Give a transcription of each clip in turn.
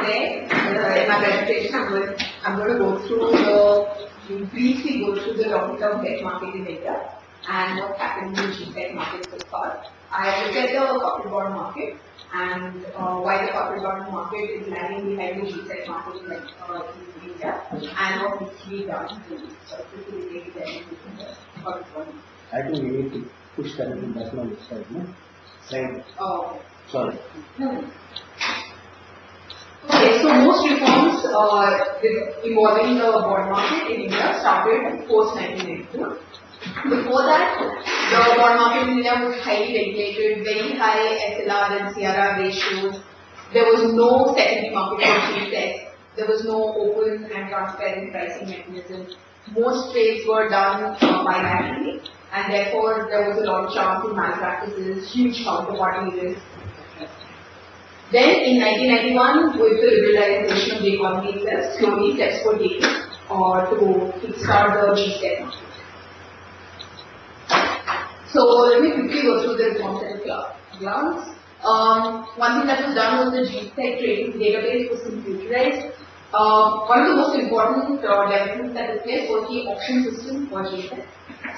today in my presentation I'm going to go through briefly go through the long-term debt market in India and what's happened in the G-Tech market so far. I look at the corporate bond market and why the corporate bond market is lagging behind the G-Tech market in India and what needs to be done to facilitate the corporate bond market. I think we need to push that in that one side, no? Side. Oh. Sorry. Okay, so most reforms involving the bond market in India started post 1992. Before that, the bond market in India was highly regulated, very high SLR and CRR ratios. There was no secondary market for G-Tech. There was no open and transparent pricing mechanism. Most trades were done bilaterally, and therefore there was a lot of chance in malpractices, huge counterparty risk. Then in 1991, with the liberalization of the economy itself, slowly steps were taken to kickstart the G-Tech market. So let me quickly go through the reforms at a glance. One thing that was done was the G-Tech trading database was computerized. One of the most important developments that took place was the auction system for G-Tech.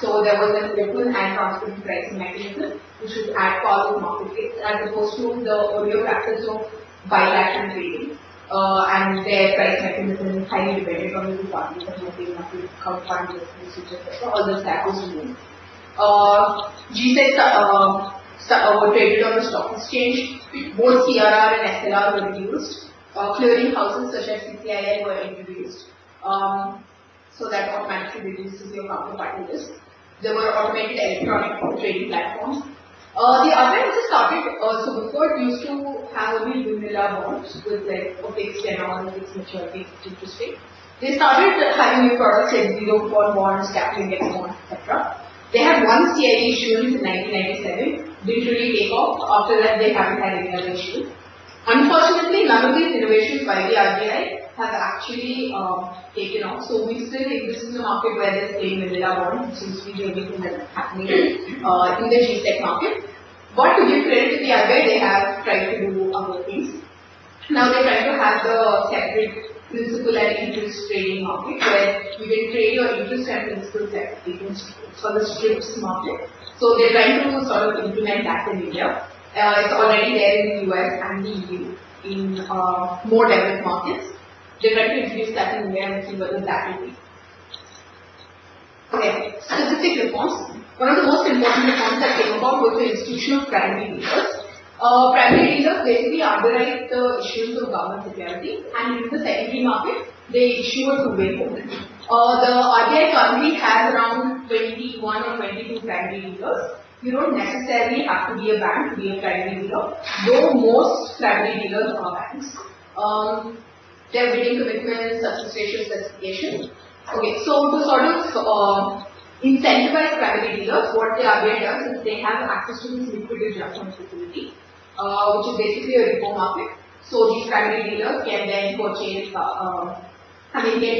So there was an open and transparent pricing mechanism which was at par with market rates as opposed to the earlier practice of bilateral trading. And their price mechanism highly depended on the two parties and what they wanted to counterfund with etc. All this that was removed. G-Tech were traded on the stock exchange. Both CRR and SLR were reduced. Clearing houses such as CCIL were introduced. So that automatically reduces your counterparty risk. There were automated electronic trading platforms. The RBI also started, so before it used to have only vanilla bonds with like a fixed tenor, fixed maturity, fixed interest rate. They started having new products like zero coupon bonds, capital index bonds, etc. They had one CID issuance in 1997, didn't really take off. After that, they haven't had any other issues. Unfortunately, none of these innovations by the RBI have actually taken off. So we still exist in a market where there's plain vanilla bonds, which seems to be the only thing that's happening in the G-Tech market. But to give credit to the RBI, they have tried to do other things. Now they're trying to have the separate principal and interest trading market where you can trade your interest and principal separately for the strips market. So they're trying to sort of implement that in India. It's already there in the US and the EU in more developed markets. They're trying to introduce that in India and see whether that will be. Okay, specific reforms. One of the most important reforms that came about was the institution of primary dealers. Primary dealers basically underwrite the issuance of government security, and in the secondary market, they issue a two-way loan. The RBI currently has around 21 or 22 primary dealers. You don't necessarily have to be a bank to be a primary dealer, though most primary dealers are banks. They have bidding commitments, substantial specifications. Okay, so to sort of incentivize primary dealers, what the RBI does is they have access to this liquidity adjustment facility, which is basically a repo market. So these primary dealers can then purchase, get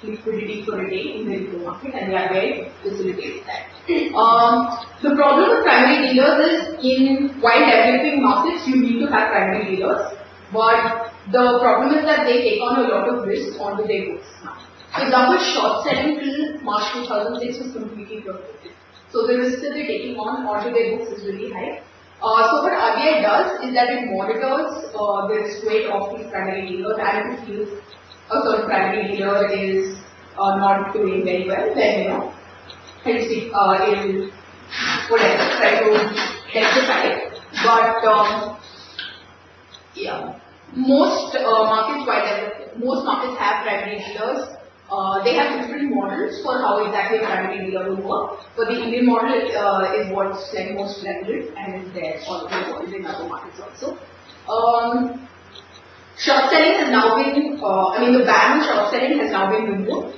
liquidity for a day in the repo market, and the RBI facilitates that. The problem with primary dealers is while developing markets, you need to have primary dealers, but the problem is that they take on a lot of risk onto their books now. For example, short selling till March 2006 was completely prohibited. So the risk that they're taking on onto their books is really high. So what RBI does is that it monitors the risk weight of these primary dealers, and if it feels a certain primary dealer is not doing very well, then it'll whatever, try to rectify it. But yeah, most markets have primary dealers. They have different models for how exactly a primary dealer will work. But the Indian model is what's like most prevalent and is there already in other markets also. Short selling has now been, the ban on short selling has now been removed.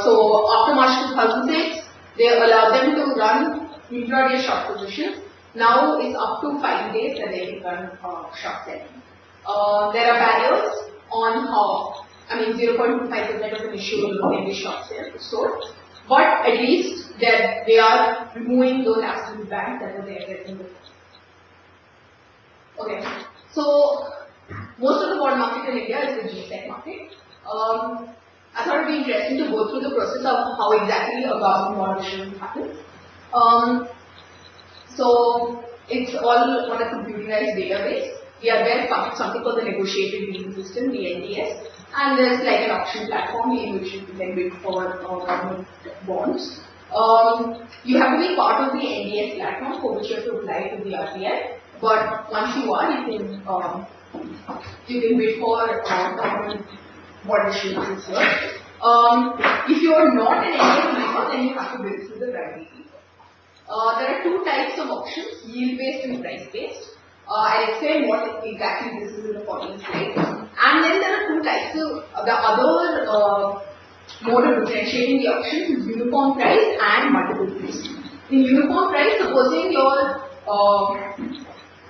So after March 2006, they allowed them to run intraday short positions. Now it's up to 5 days that they can run short selling. There are barriers on how, 0.25% of an issue will can be short sold, but at least they are removing those absolute bans that were there before. Okay, so Most of the bond market in India is the G-Sec market. I thought it would be interesting to go through the process of how exactly a government bond issue happens. So it's all on a computerized database. We are there something called the negotiated dealing system, the NDS, and there's like an auction platform in which you can bid for government bonds. You have to be part of the NDS platform for which you have to apply to the RBI. But once you are, you can bid for government bond issuances here. If you are not an NDS member, then you have to bid through the primary dealer. There are two types of auctions: yield-based and price-based. I'll explain what exactly this is in the following slide. And then there are two types of the other mode of differentiating the auctions is uniform price and multiple price. In uniform price, supposing your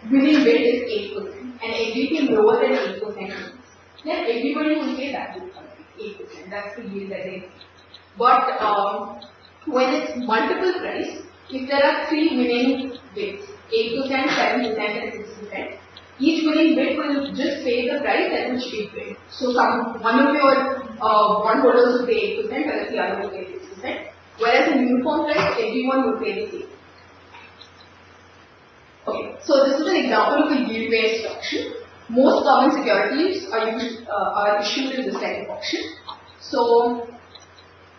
winning bid is 8% and everything lower than 8%, then everybody will pay that 8%. That's the yield that they pay. But when it's multiple price, if there are three winning bids, 8%, 7% and 6%, each winning bid will just pay the price at which it bid. So one of your bondholders will pay 8%, whereas the other will pay 6%. Whereas in uniform price, everyone will pay the same. Okay, so this is an example of a yield-based auction. Most government securities are issued in this type of auction. So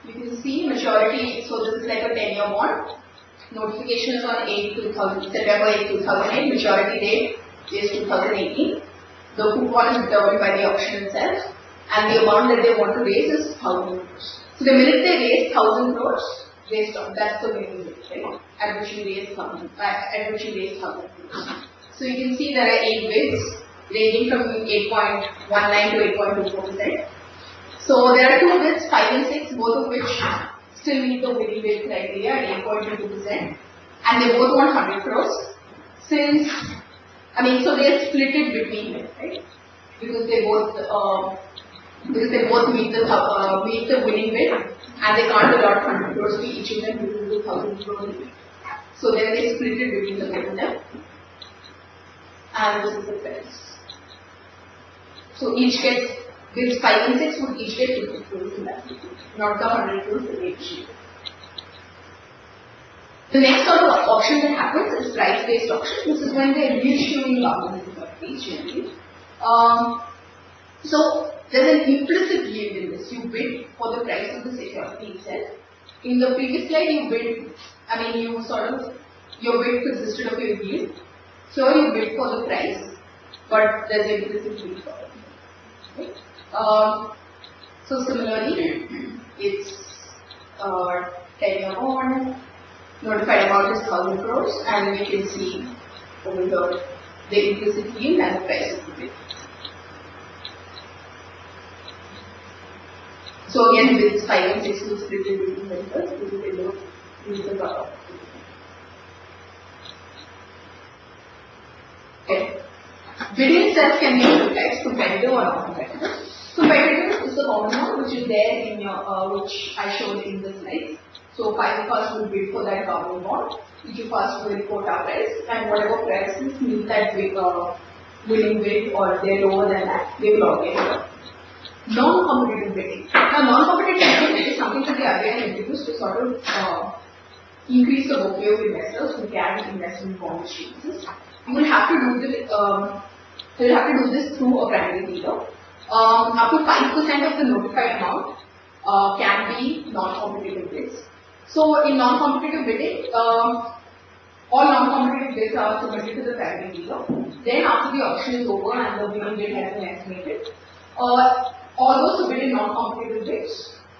you can see maturity. So this is like a 10-year bond. Notification is on September 8, 2008. Maturity date is 2018. The coupon is determined by the auction itself, and the amount that they want to raise is 1,000 crores. So the minute they raise 1,000 crores, they stop. That's the minimum bid, right? At which you raise 1,000 crores. So you can see there are 8 bids ranging from 8.19 to 8.24%. So there are 2 bids, 5 and 6, both of which still meet the winning bid criteria at 8.22%, and they both want 100 crores. So they are split it between them, right? Because they both meet the winning bid, and they can't allot 100 crores to each of them due to the 1,000 crores. So then they split it between the two of them, and this is the price. So each gets. Bids 5 and 6 would each get 50 crores in that, not the 100 crores that they achieve. The next sort of auction that happens is price-based auction. This is when they are reissuing government securities generally. So there's an implicit yield in this. You bid for the price of the security itself. In the previous slide, your bid consisted of your yield. So you bid for the price, but there's an implicit yield for it. Right? So similarly, it's 10-year bond, notified amount is 1,000 crores, and we can see over here the implicit yield and the price of the bid. So again, with 5 and 6 will split it between themselves, because they don't use the cutoff. Okay. Bidding itself can be two types: competitive or non-competitive. Competitive is the common one, which is there in which I showed in the slide. So 5 of us will bid for that government bond. Each of us will quote our price, and whatever prices meet that winning bid or they're lower than that, they will all get it. Non-competitive bidding. Now, non-competitive bidding is something that the RBI introduced to sort of increase the bouquet of investors who can invest in bond issuances. You will have to do this through a primary dealer. Up to 5% of the notified amount can be non-competitive bids. So in non-competitive bidding, all non-competitive bids are submitted to the primary dealer. Then after the auction is over and the winning bid has been estimated, all those submitted non-competitive bids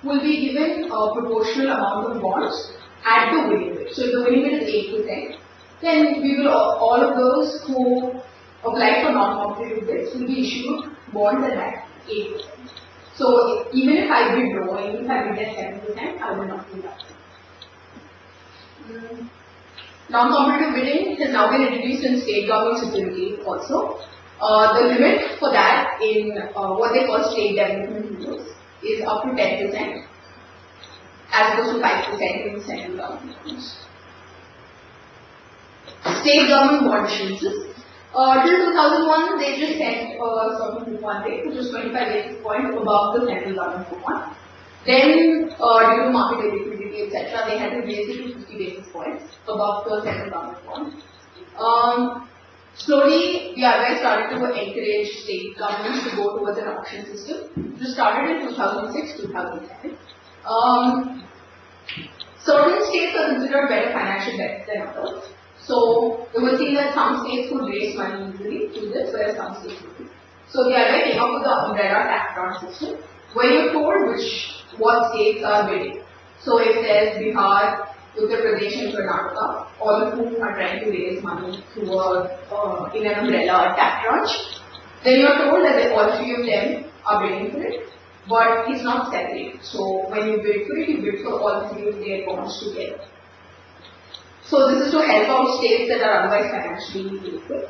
will be given a proportional amount of bonds at the winning bid. So if the winning bid is 8%, then we will all of those who apply for non-competitive bids will be issued bonds at that 8%. So even if I bid low, even if I bid at 7%, I will not do that. Non-competitive bidding has now been introduced in state government securities also. The limit for that in what they call state development rules is up to 10%, as opposed to 5% in the central government rules. State government bond issuances. Till 2001, they just set a certain coupon rate, which was 25 basis points above the central government coupon. Then, due to market liquidity, etc., they had to raise it to 50 basis points above the central government coupon. Slowly, the RBI started to encourage state governments to go towards an auction system. This started in 2006-2007. Certain states are considered better financial bets than others. So, you will see that some states could raise money easily through this, whereas some states wouldn't. So, the RBI came up with the umbrella tax drawn system, where you're told what states are bidding. So, if there's Bihar, Uttar Pradesh and Karnataka, all of whom are trying to raise money through in an umbrella tax tranche, then you're told that all three of them are bidding for it, but it's not separate. So when you bid for it, you bid for all three of their bonds together. So this is to help out states that are otherwise financially liquid.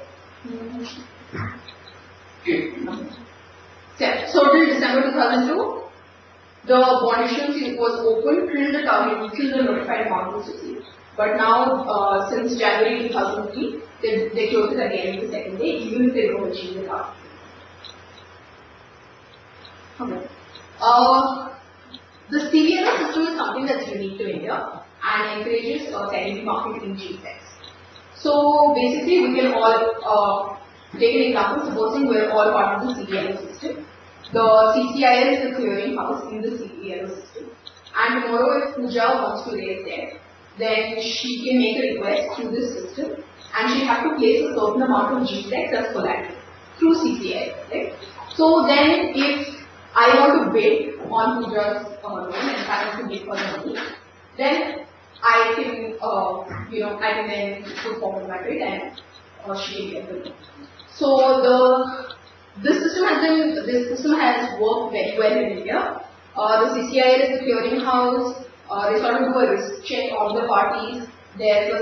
So till December 2002, the bond issuance was open till the notified amount was received. But now, since January 2003, they close it again the second day, even if they don't achieve the target. Okay. The CVLO system is something that's unique to India and encourages secondary market in GSECs. So basically, we can all take an example. Supposing we're all part of the CVLO system. The CCIL is the clearing house in the CVLO system. And tomorrow, if Pooja wants to raise debt, then she can make a request through this system, and she has to place a certain amount of GSECs as collateral through CCIL. Right? So then, if I want to bid on Pooja's loan and if I want to bid for the money, then I can, I can then put forward my bid and she can get the loan. So this system has worked very well in India. The CCIL is the clearing house. They sort of do a risk check on the parties. There's a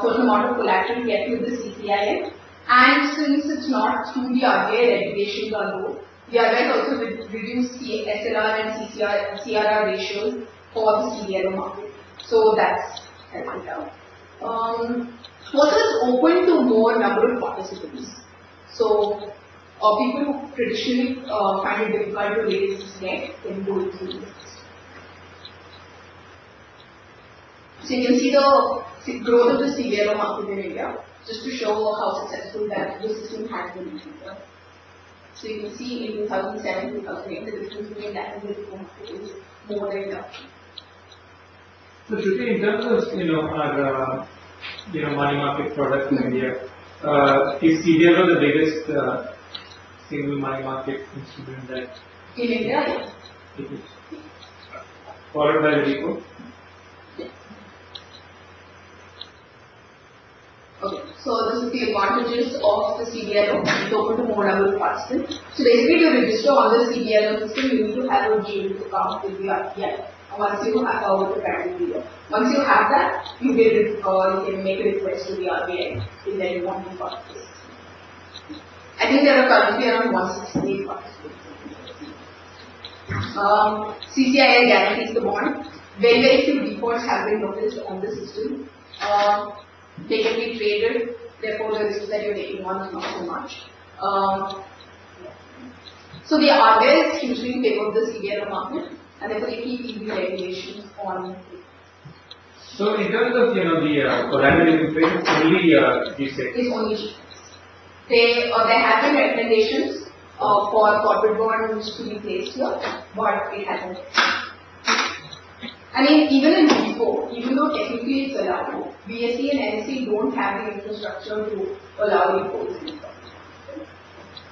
certain amount of collateral kept with the CCIL. And since it's not through the RBI regulations are low, the RBI also reduced the SLR and CRR ratios for the CDLO market. So that's helped it out. Also, it's open to more number of participants. So people who traditionally find it difficult to raise debt can do it through this. So you can see the growth of the CDLO market in India, just to show how successful that the system has been in India. So you can see in 2007, 2008, the difference between that and the repo market is more than double. So Shruti, in terms of our money market products in India, is CDLO the biggest single money market instrument that in India? It is. Followed by the repo? Okay, so this is the advantages of the CDLO. It's open to more number of participants. So basically, to register on the CDLO system, you need to have a GMT account with the RBI. Once you have with the parent dealer. Once you have that, you can make a request to the RBI if then you want to participate. I think there are currently around 168 participants. CCIL guarantees the bond. Very, very few defaults have been noticed on the system. They can be traded, therefore the risk that you're taking on is not so much. So the RBI is hugely in favor of the CDLO market, and therefore they keep easy regulations on it. So in terms of the collateral information, only GSEC? It's only GSEC. There have been recommendations for corporate bonds to be placed here, but it hasn't. I mean, even in repo, even though technically it's allowed, BSE and NSE don't have the infrastructure to allow repos.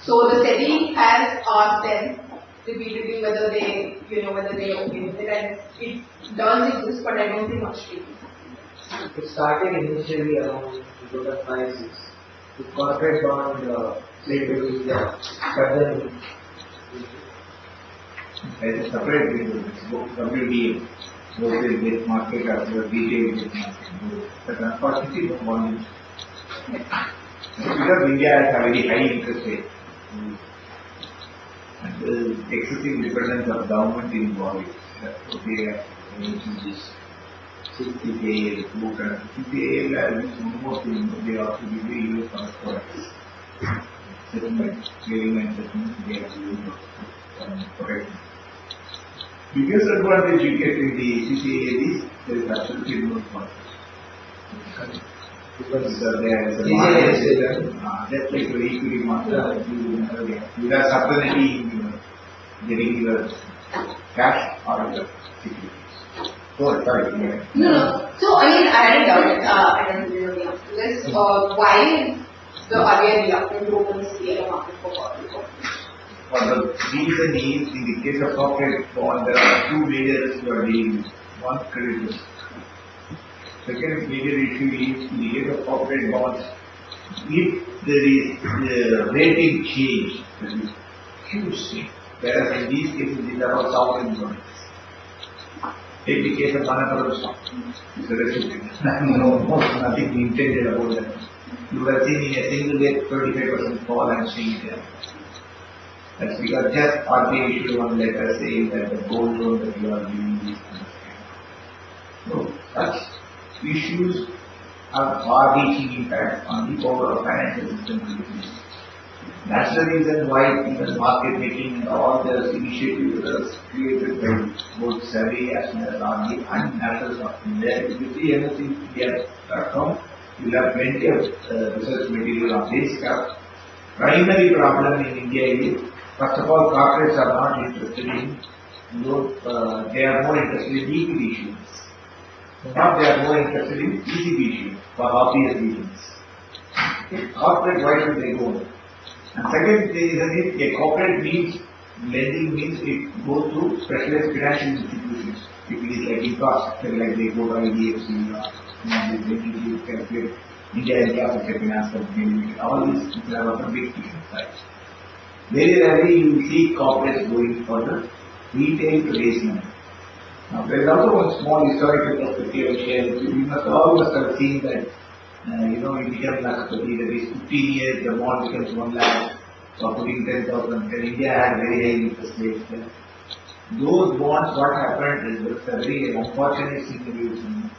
So the SEBI has asked them repeatedly whether they okay with it, and it does exist, but I don't think much it. It started initially around 2005-6 with corporate bond label, but then as a separate business, WDM, wholesale based market as well as retail based market. But unfortunately, the volume. Because India has a very high interest rate and the excessive dependence of government in borrowing. So they are making this CCAL, book and CCAL is one more thing. They also give the US products. settlement, clearing and settlement, they are doing correct. Biggest advantage you get in the CCA is there is absolutely no cost. Because there is a market system, just like your equity market, you have certainty in your getting your cash or your securities. So, sorry. No. So, I mean, I had a doubt, I don't really know the answer to this. Why is the RBI reluctant to open the CLO market for corporate bonds? Well, the reason is, in the case of corporate bond, there are two major issues you are dealing with. One, credit risk. Second major issue is, in the case of corporate bonds, if there is the rating change, that is huge thing. Whereas in these cases, these are all sovereign bonds. Take the case of Manappuram stock. It's a recipient. Nothing intended about that. You were seeing in a single day 35% fall and seeing it there. That's because just RBI issued one letter saying that the gold loan that you are giving is no, such issues have far-reaching impact on the overall financial system. That's the reason why even market making and all the initiatives are created by both SEBI as well as RBI and National Stock India. If you see anything India.com, you will have plenty of research material on this stuff. Primary problem in India is, first of all, corporates are not interested in they are more interested in equity issues. Now they are more interested in ECB issues for obvious reasons. Corporate, why should they go? And second reason is, a corporate means, lending means it goes to specialized financial institutions. If it is like infrastructure, like they go to IDFC or these entities, calculate India Infrastructure Finance Company, all these are of a big ticket size. Very rarely you will see corporates going for the retail to raise money. Now there is also one small historical perspective I share with you. You must have seen that you become Lakshpati, that is 15 years, the bond becomes 1 lakh, for putting 10,000, and India had very high interest rates there. Those bonds, what happened is, a very unfortunate situation.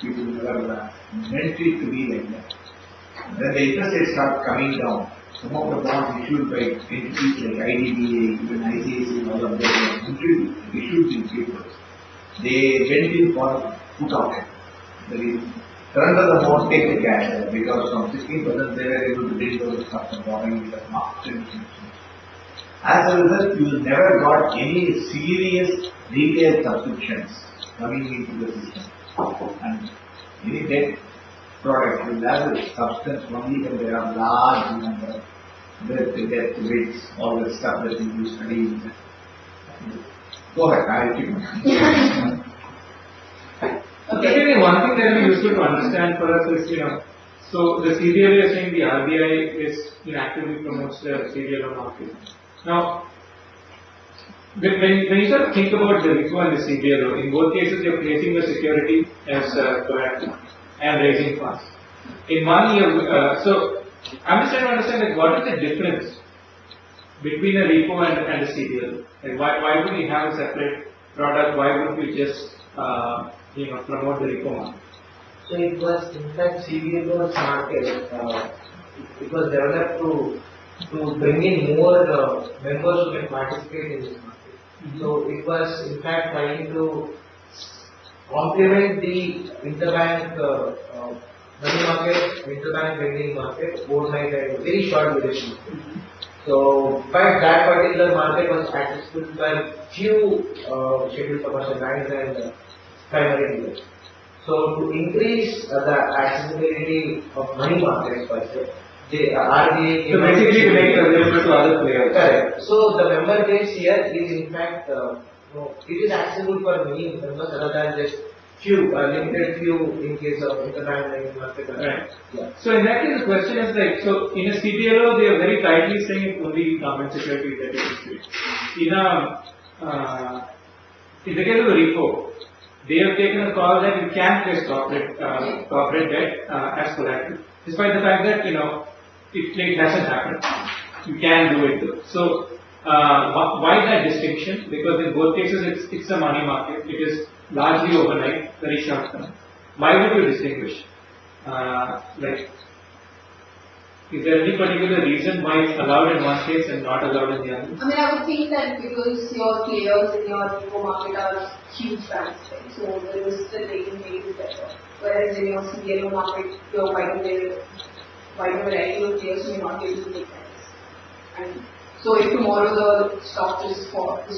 People never meant it to be like that. Then the interest rates start coming down. Some of the bonds issued by entities like IDBA, even ICICI, all of them issued in papers. They went in for put option. That is, surrender the bond, take the cash, because from 16% they were able to bring those stuff and borrowing with the market. As a result, you never got any serious retail subscriptions coming into the system. And any debt product will have a substance only when there are large number of debt rates, all the stuff that you study. Go ahead, I will keep on. Okay, one thing that is useful to understand for us is, so the CDLO is saying the RBI is actively promotes the CDLO market. Now, when you sort of think about the repo and the CDLO, in both cases you're placing the security as collateral and raising funds. In one year, so I'm just trying to understand, like, what is the difference between a repo and a CDLO? Like, why would we have a separate product? Why would we just promote the repo market? So it was, in fact, CDLO's market, it was developed to bring in more members who can participate in this market. So it was, in fact, trying to complement the interbank money market, interbank lending market, overnight and very short duration. So, but that particular market was accessible by few scheduled commercial banks and primary dealers. So, to increase the accessibility of money markets per se, the RBA. So basically, to make it available to other players. Correct. So the member base here is in fact, it is accessible for many members other than just few, limited few in case of interbank lending market. Right. Yeah. So in that case, the question is like, so in a CDLO, they are very tightly saying it's only government security that is issued. In the case of the repo, they have taken a call that you can place corporate debt as collateral, despite the fact that it doesn't happen. You can do it though. So why that distinction? Because in both cases it's a money market. It is largely overnight, very short term. Why would you distinguish? Is there any particular reason why it's allowed in one case and not allowed in the other? I mean, I would think that because your players in your repo market are huge banks, right? So the risk that they can take is better. Whereas in your CDMO market, your wider variety of players may not be able to take that risk. And so if tomorrow the stock price is fall, the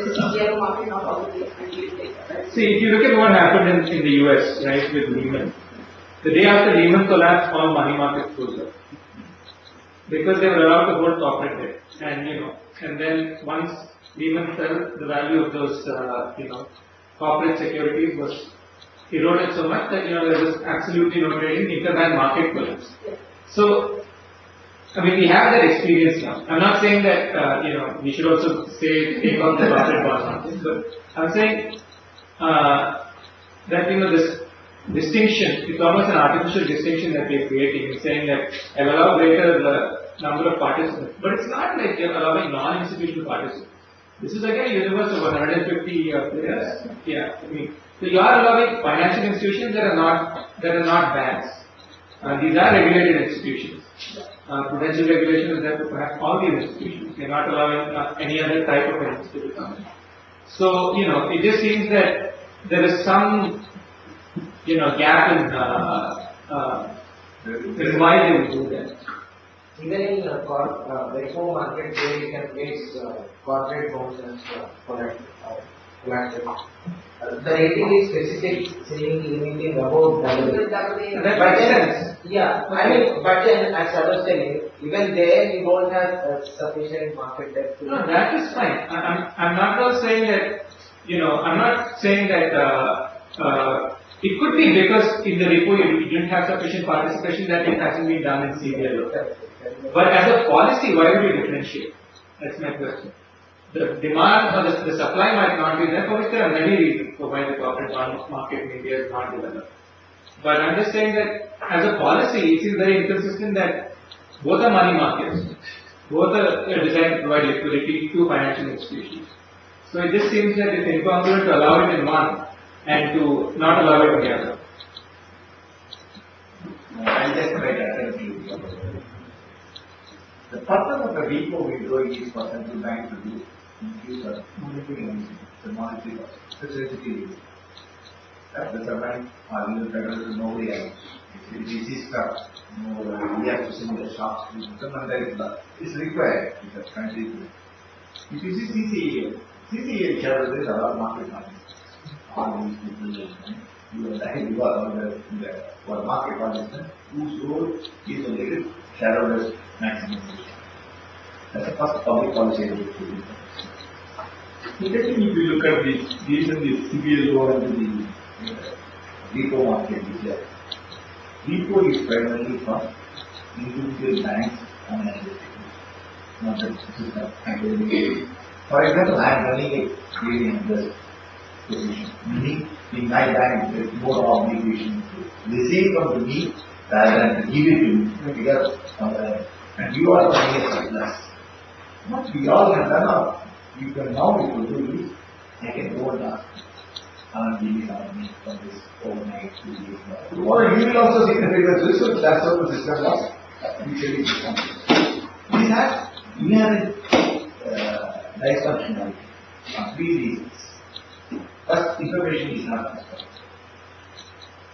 CDMO market not probably and you take that risk. See, if you look at what happened in the US, right, with Lehman, the day after Lehman collapsed, all money markets closed up. Because they were allowed to hold corporate debt. And then once Lehman fell, the value of those, corporate securities was eroded so much that, there was absolutely no trading, interbank market collapse. So, I mean, we have that experience now. I'm not saying that, we should also take off the corporate bond market, but I'm saying that, this distinction, it's almost an artificial distinction that we're creating, saying that I'll allow greater number of participants. But it's not like you're allowing non-institutional participants. This is again a universe of 150 players. Yeah, I mean, so you are allowing financial institutions that are not banks. These are regulated institutions. Prudential regulation is there for perhaps all these institutions. You're not allowing any other type of an institution to come in. So, it just seems that there is some gap in why they would do that. Even in repo market, where you can place corporate bonds as collateral. The rating is specific, saying limiting above double. That makes sense. Yeah, I mean, but then as I was telling, even there you don't have sufficient market depth. No, that is fine. I'm not saying that. I'm not saying that. It could be because in the repo you didn't have sufficient participation that it hasn't been done in CDLO. But as a policy, why would you differentiate? That's my question. The demand or the supply might not be there, for which there are many reasons for why the corporate bond market in India is not developed. But I'm just saying that as a policy, it is very inconsistent that both are money markets, both are designed to provide liquidity to financial institutions. So it just seems that it's incongruent to allow it in one and to not allow it in the other. I'll just try to attempt to. The purpose of a repo window is for central bank to do increase the monetary facility. That's the bank or even federal nobody else. If it is stuff, we have to send the shocks to the it's required in the country. If you see CCA shareholders are all market money. All these people, you are the market participant whose role is only to shareholders maximization. That's the first public policy. If you look at these and the CBL and the repo market, repo is primarily for individual banks and institutions, not the system. For example, I am running a trading this position. Meaning, in my bank, there is more obligation to receive from the me rather than to give it to me because and you are running a surplus. What we all have done now, you can now do is I can go and ask give me from this overnight to you. Or you will also see the figures result. That's what the system was usually performed. These have inherent dysfunctionality on three reasons. First, information is not transparent.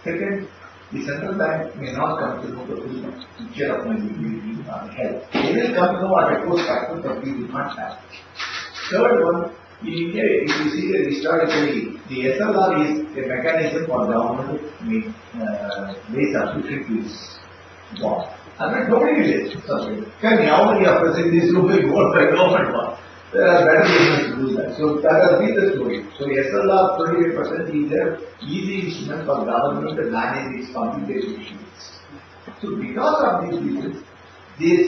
Second, the central bank may not come to know the full picture of my liquidity or health. They will come to know at a post factor, but we do not have. Third one, in India, if you see that historically, the SLR is a mechanism for government to raise subscription to its bond. And when nobody is subscription, how many of us in this room will vote by government bond? There are better reasons to do that. So that has been the story. So SLR 28% is an easy instrument for government to manage its computation issues. So because of these reasons, this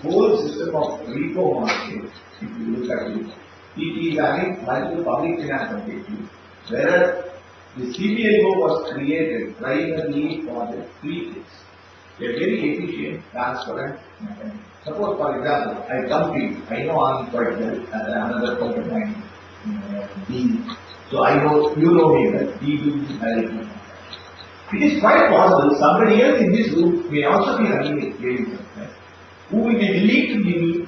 whole system of repo market, if you look at it, it is having multiple public finance objectives, whereas the CBLO was created primarily for the three things. A very efficient, transparent mechanism. Suppose, for example, I come to you, I know I'm quite well, another point of mine, D. So I know, you know me well, D do management. It is quite possible somebody else in this room may also be running a trading company who will be willing to give me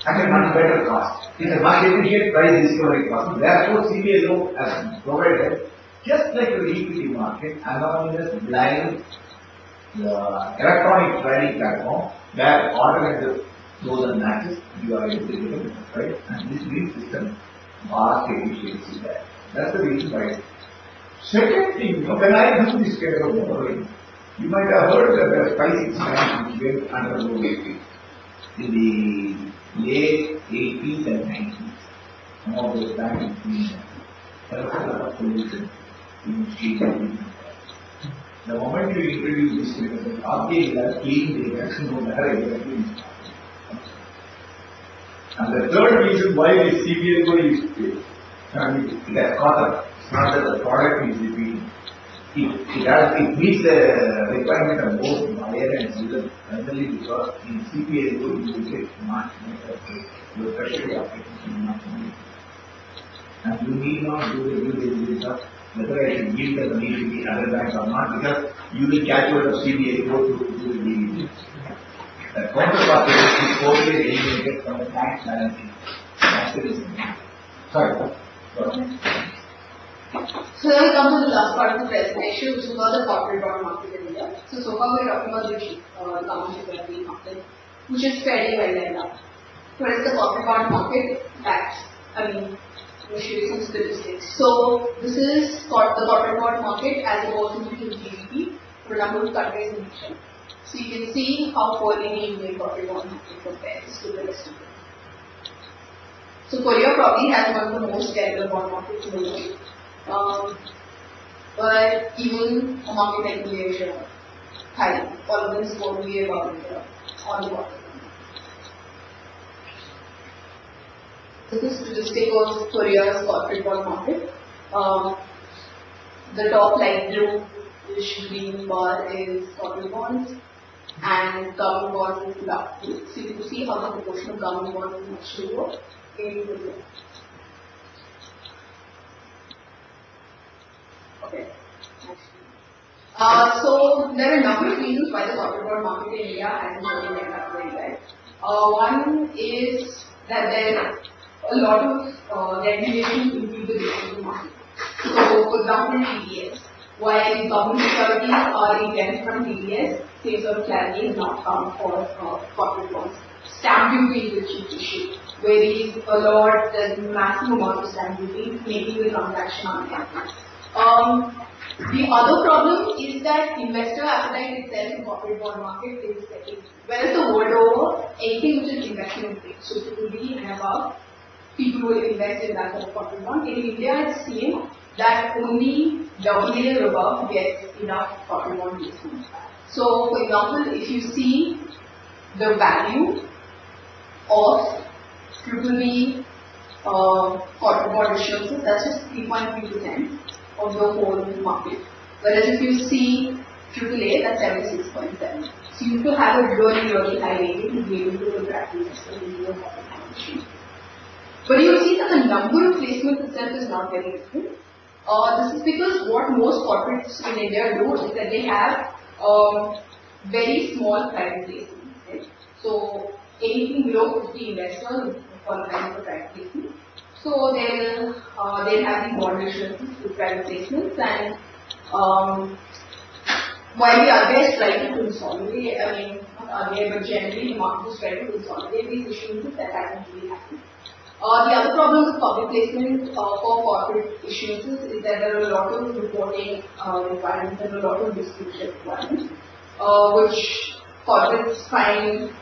at a much better cost. It's a much efficient price discovery cost. Therefore, CBSO has provided, just like the equity market, anonymous blind electronic trading platform where automated those and matches you are able to get a better price, and this green system vast efficiency there. That's the reason why. Second thing, when I do this kind of borrowing, you might have heard that there are 5-6 banks which went under in the late 80s and 90s. Some of those banks there was a lot of pollution in street. The moment you introduce this kind of RBI will have clean data, no matter exactly. And the third reason why the CBSO is it has caught up. It's not that the product is repeating. It meets the requirement of both buyer and seller, primarily because in CBSO you will get much better price. Your tertiary application is much more. And you need not do the due diligence of whether I should give the money to the other bank or not, because you will calculate of CBSO to do the due diligence. The counterpart is totally eliminated from the tax balance sheet. That's the reason. Sorry. So then we come to the last part of the presentation, which is about the corporate bond market in India. So far we're talking about the government security market, which is fairly well developed. What is the corporate bond market? We'll show you some statistics. So this is the corporate bond market as opposed to the GDP for a number of countries in Asia. So you can see how poorly the Indian corporate bond market compares to the rest of the world. So Korea probably has one of the most developed bond markets in the world. But even a market like Malaysia, Thailand, all of them score way above on the bottom. This is statistic of Korea's corporate bond market. The top light bluish green bar is corporate bonds, and government bonds is dark blue. So you can see how the proportion of government bonds is much lower in Korea. Okay. So there are a number of reasons why the corporate bond market in India hasn't really developed very well. One is that there a lot of regulations into the digital market. So, for example, TDS. While government securities are exempt from TDS, same sort of clarity is not found for corporate bonds. Stamp duty is a cheap issue, whereas a lot, there's a massive amount of stamp duty, making the transaction unlikely. The other problem is that investor appetite itself in corporate bond market is setting. Whereas the world over, anything which is investment grade, so B and above, people will invest in that sort of corporate bond. In India, it's seen that only AA or above gets enough corporate bond placement. So, for example, if you see the value of BBB corporate bond issuances, that's just 3.3% of the whole market. Whereas if you see AAA, that's 76.7%. So you have to have a really, really high rating to be able to attract investors into your corporate bond issue. But you will see that the number of placements itself is not very different. This is because what most corporates in India do is that they have very small private placements. Right? So anything below 50 investors qualify for private placement. So they'll have the bond issuances with private placements, and while the RBI is trying to consolidate, not RBI but generally the market is trying to consolidate these issuances, that hasn't really happened. The other problem with public placement for corporate issuances is that there are a lot of reporting requirements and a lot of disclosure requirements, which corporates find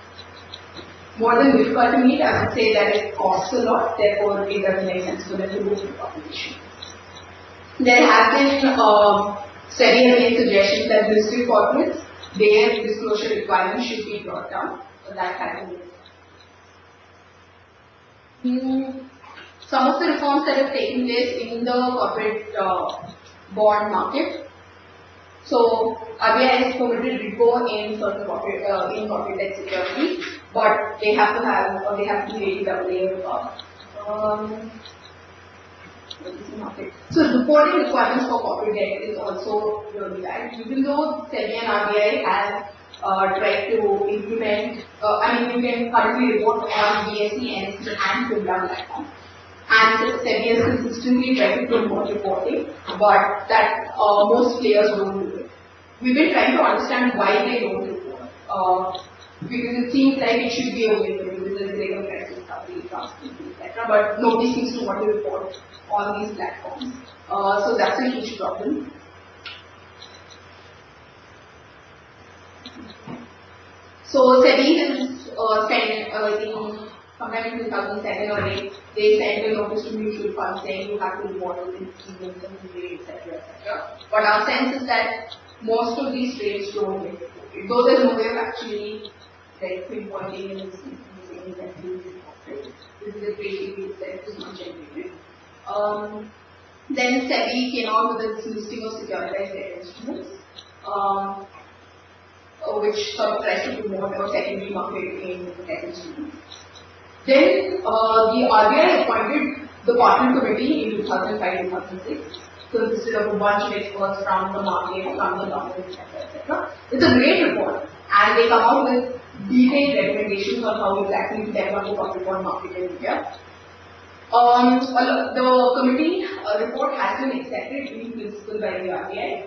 more than difficult to meet. I would say that it costs a lot, therefore it doesn't make sense for them to go to public issuance. There have been studies and made suggestions that listed corporates, their disclosure requirements should be brought down, but that hasn't been. Some of the reforms that have taken place in the corporate bond market. So RBI has permitted repo in certain corporate debt securities, but they have to be rated AA or above. market. So reporting requirements for corporate debt is also really bad. Even though SEBI and RBI have tried to implement, you can currently report on BSE, NSE and FINRA platform. And SEBI has consistently tried to promote reporting, but that most players don't do it. We've been trying to understand why they don't report. Because it seems like it should be available because there's greater price discovery, transparency, etc. But nobody seems to want to report on these platforms. So that's a huge problem. So SEBI has sent, I think, sometime in 2007 or 8, they sent a notice to mutual funds saying you have to report on these premiums and trades, etc., etc. But our sense is that most of these trades don't get reported. Though there's no way of actually pinpointing and saying that this is reported. This is a trade itself is not generated. Then SEBI came out with a listing of securitized debt instruments, which sort of tries to promote a secondary market in debt instruments. Then the RBI appointed the Partner Committee in 2005-2006, consisted of a bunch of experts from the market, from the government, etc. It's a great report, and they come out with detailed recommendations on how exactly to develop the corporate bond market in India. The committee report has been accepted in principle by the RBI,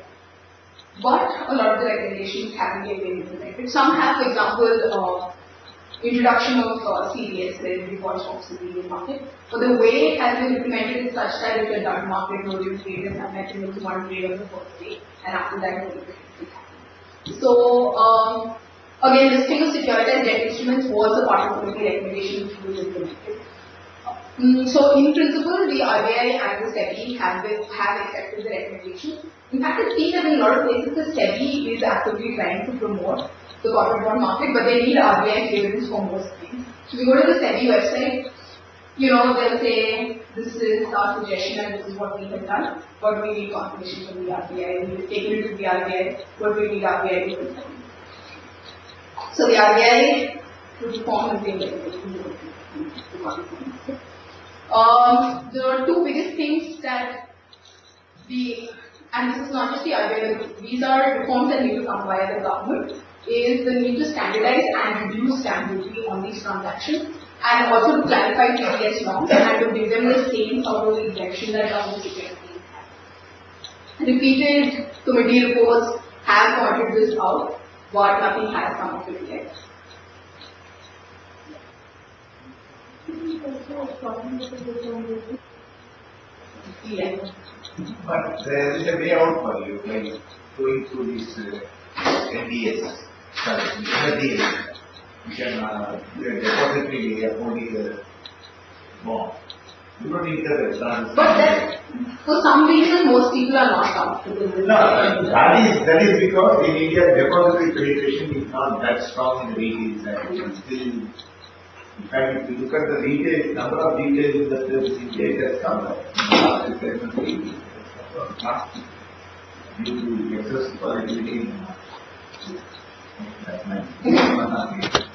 but a lot of the recommendations haven't yet been implemented. Some have, for example, introduction of CDS, credit default swaps in the Indian market, but the way it has been implemented is such that it's a dark market, no real trade, and have mentioned it's one trade on the first day, and after that, no real trade happen. So, again, listing of securitized debt instruments was a part of the committee recommendation which was implemented. So, in principle, the RBI and the SEBI have accepted the recommendation. In fact, it seems that in a lot of places, the SEBI is actively trying to promote the corporate bond market, but they need RBI clearance for most things. So, we go to the SEBI website, they'll say, this is our suggestion and this is what we have done, but we need confirmation from the RBI, and we've taken it to the RBI, but we need RBI to confirm. So, the RBI would form the same recommendation. The two biggest things that and this is not just the RBI, these are reforms that need to come via the government, is the need to standardize and reduce stamp duty on these transactions, and also to clarify TDS norms and to give them the same sort of exemption that government securities have. Repeated committee reports have pointed this out, but nothing has come of it yet. Yeah. But there is a way out for you by going through this NDS, NDS. You can depository layer only the bond. You don't need the returns. But that, for some reason, most people are not comfortable with No, that is because in India depository penetration is not that strong in the retail side. It's still, in fact, if you look at the retail, number of retail investors in India, it has come down. Not due to excess volatility in the market.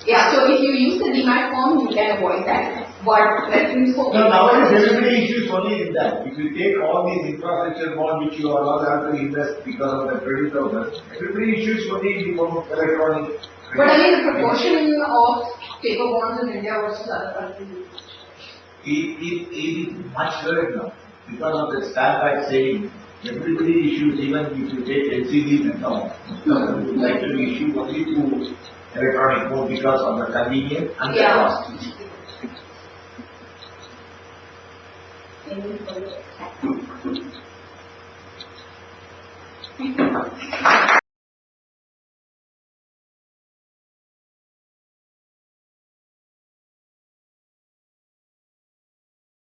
Yeah, so if you use the demat form, you can avoid that. But reference for No, nowadays everybody issues only in that. If you take all these infrastructure bonds which you are allowed have to invest because of the 20,000, everybody issues only in the form of electronic. But I mean, the proportion of paper bonds in India versus other countries. It is much lower now because of the standby saving. Everybody issues, even if you take LCDs and all, would like to issue only through electronic mode because of the convenience and the cost.